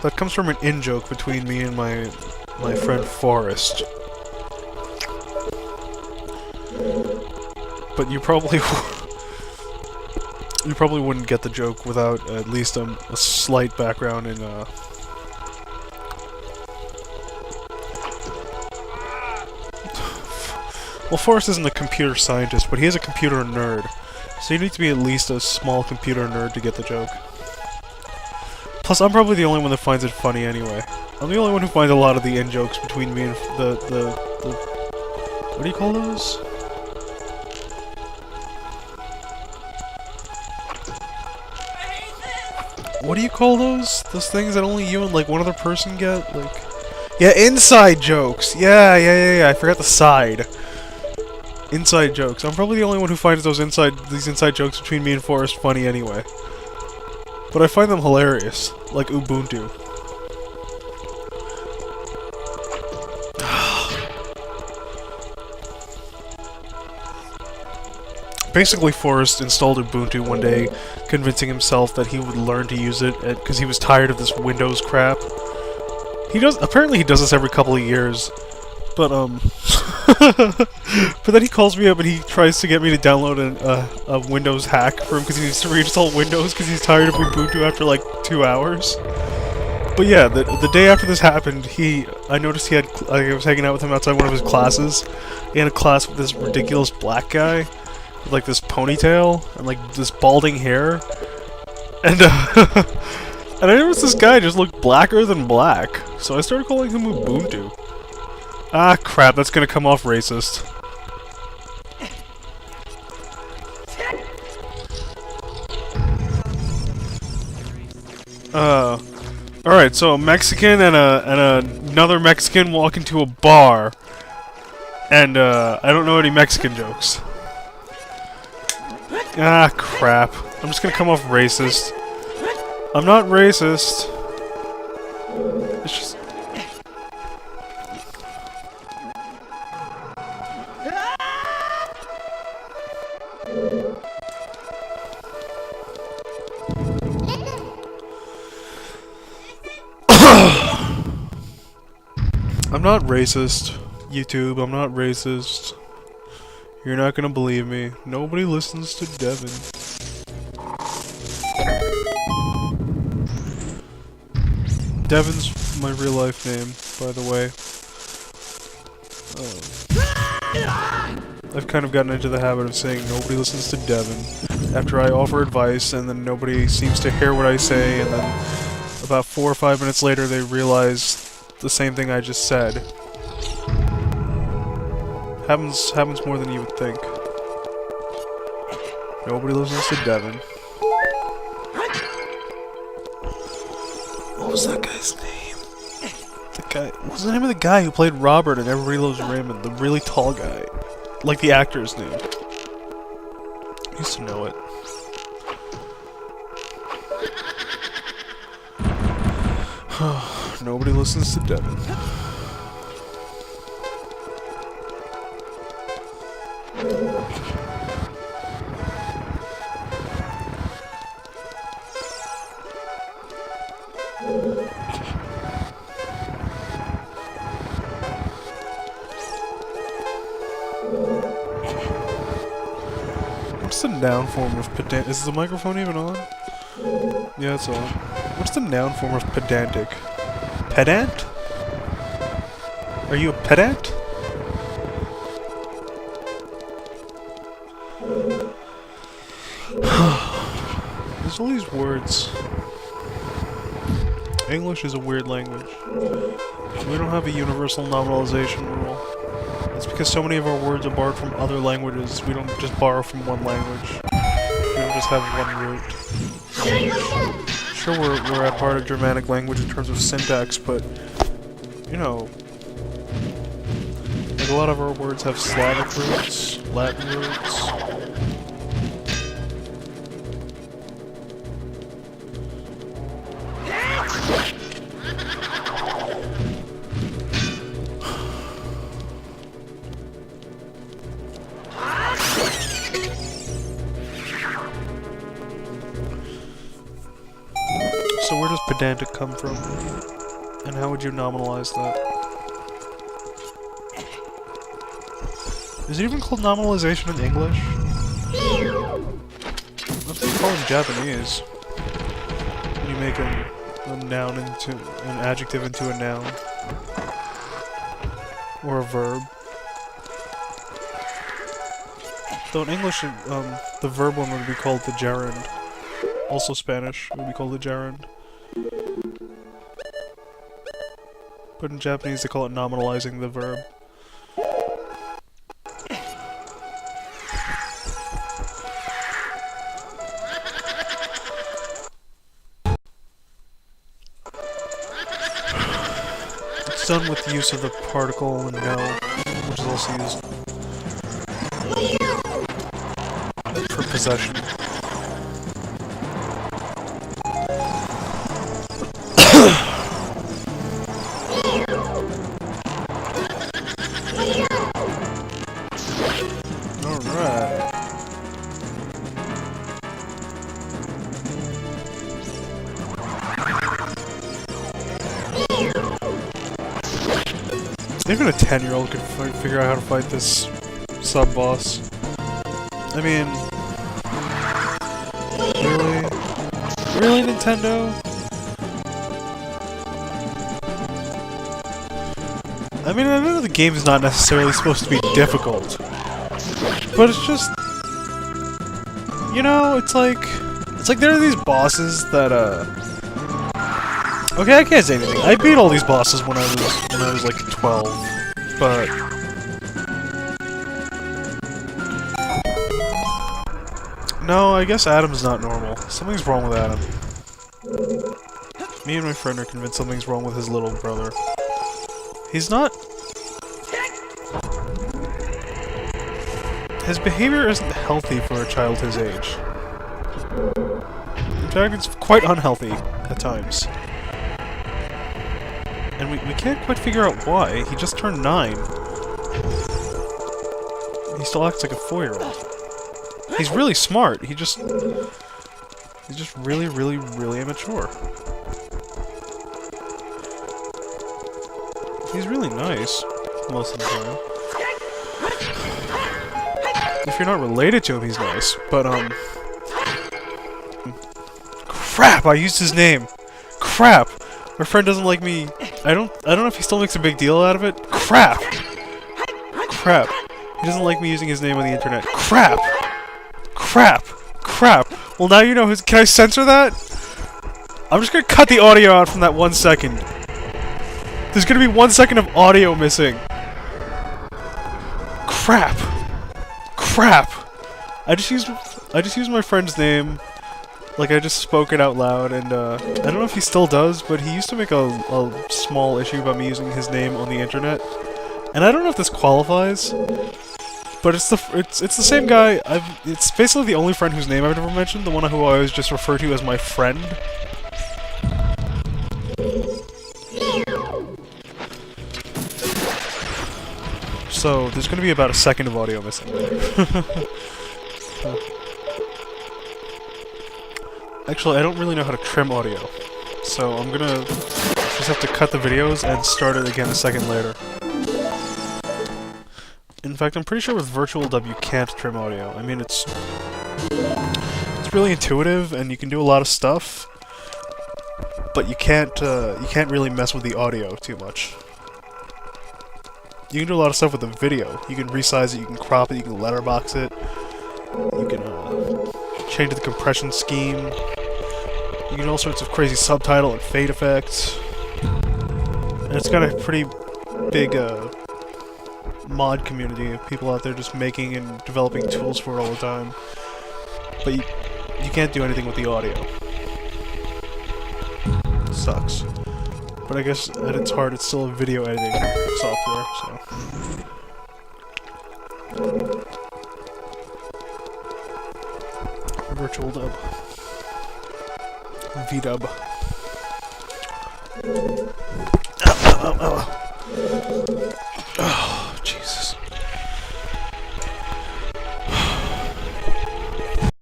That comes from an in-joke between me and my friend Forrest. But you probably wouldn't get the joke without at least a slight background in Well, Forrest isn't a computer scientist, but he is a computer nerd. So you need to be at least a small computer nerd to get the joke. Plus, I'm probably the only one that finds it funny anyway. I'm the only one who finds a lot of the in-jokes between me and the... What do you call those? What do you call those? Those things that only you and, like, one other person get? Like... Yeah, inside jokes! Yeah, I forgot the side. Inside jokes. I'm probably the only one who finds these inside jokes between me and Forrest funny anyway. But I find them hilarious. Like Ubuntu. Basically, Forrest installed Ubuntu one day, convincing himself that he would learn to use it because he was tired of this Windows crap. Apparently he does this every couple of years. But, but then he calls me up and he tries to get me to download a Windows hack for him because he needs to reinstall Windows because he's tired of Ubuntu after like 2 hours. But yeah, the day after this happened, I noticed I was hanging out with him outside one of his classes. He had a class with this ridiculous black guy with like this ponytail and like this balding hair. And, and I noticed this guy just looked blacker than black. So I started calling him Ubuntu. Ah, crap, that's gonna come off racist. Alright, so a Mexican and another Mexican walk into a bar. And, I don't know any Mexican jokes. Ah, crap. I'm just gonna come off racist. I'm not racist. It's just... I'm not racist, YouTube. I'm not racist. You're not gonna believe me. Nobody listens to Devin. Devin's my real life name, by the way. I've kind of gotten into the habit of saying nobody listens to Devin after I offer advice, and then nobody seems to hear what I say, and then about 4 or 5 minutes later they realize the same thing I just said. Happens more than you would think. Nobody listens to Devin. What was that guy's name? What was the name of the guy who played Robert in Everybody Loves Raymond? The really tall guy. Like the actor's name. I used to know it. Nobody listens to Devin. What's the noun form of pedant? Is the microphone even on? Yeah, it's on. What's the noun form of pedantic? Pedant? Are you a pedant? There's all these words. English is a weird language. We don't have a universal nominalization rule. It's because so many of our words are borrowed from other languages. We don't just borrow from one language. We don't just have one root. Sure, we're at part of Germanic language in terms of syntax, but, you know, like a lot of our words have Slavic roots, Latin roots. So where does pedantic come from? And how would you nominalize that? Is it even called nominalization in English? That's what you call it in Japanese. When you make a noun into an adjective into a noun. Or a verb. Though in English, the verb one would be called the gerund. Also Spanish would be called the gerund. But in Japanese they call it nominalizing the verb. It's done with the use of the particle and no, which is also used for possession. Alright. Even a 10-year-old could figure out how to fight this sub-boss. I mean... Really? Really, Nintendo? I mean, I know the game is not necessarily supposed to be difficult. But it's just... You know, it's like there are these bosses that, okay, I can't say anything. I beat all these bosses when I was like 12, but... No, I guess Adam's not normal. Something's wrong with Adam. Me and my friend are convinced something's wrong with his little brother. He's not... His behavior isn't healthy for a child his age. In fact, it's quite unhealthy at times. And we can't quite figure out why. He just turned 9. He still acts like a 4-year-old. He's really smart, he's just really, really, really immature. He's really nice, most of the time. If you're not related to him, he's nice, but, Crap! I used his name! Crap! My friend doesn't like me... I don't know if he still makes a big deal out of it. Crap! Crap. He doesn't like me using his name on the internet. Crap! Crap! Crap! Well, now you know his... Can I censor that? I'm just gonna cut the audio out from that 1 second. There's gonna be 1 second of audio missing. Crap! Crap! I just used my friend's name. Like, I just spoke it out loud, and, I don't know if he still does, but he used to make a small issue about me using his name on the internet. And I don't know if this qualifies, but it's the same guy. It's basically the only friend whose name I've ever mentioned, the one who I always just refer to as my friend. So, there's gonna be about a second of audio missing. Actually, I don't really know how to trim audio, so I'm gonna just have to cut the videos and start it again a second later. In fact, I'm pretty sure with Virtual Dub you can't trim audio. I mean, it's really intuitive and you can do a lot of stuff, but you can't really mess with the audio too much. You can do a lot of stuff with the video. You can resize it, you can crop it, you can letterbox it, you can change the compression scheme. You can do all sorts of crazy subtitle and fade effects. And it's got a pretty big mod community of people out there just making and developing tools for it all the time. But you can't do anything with the audio. Sucks. But I guess at its heart it's still a video editing software, so... Virtual Dub. VDub.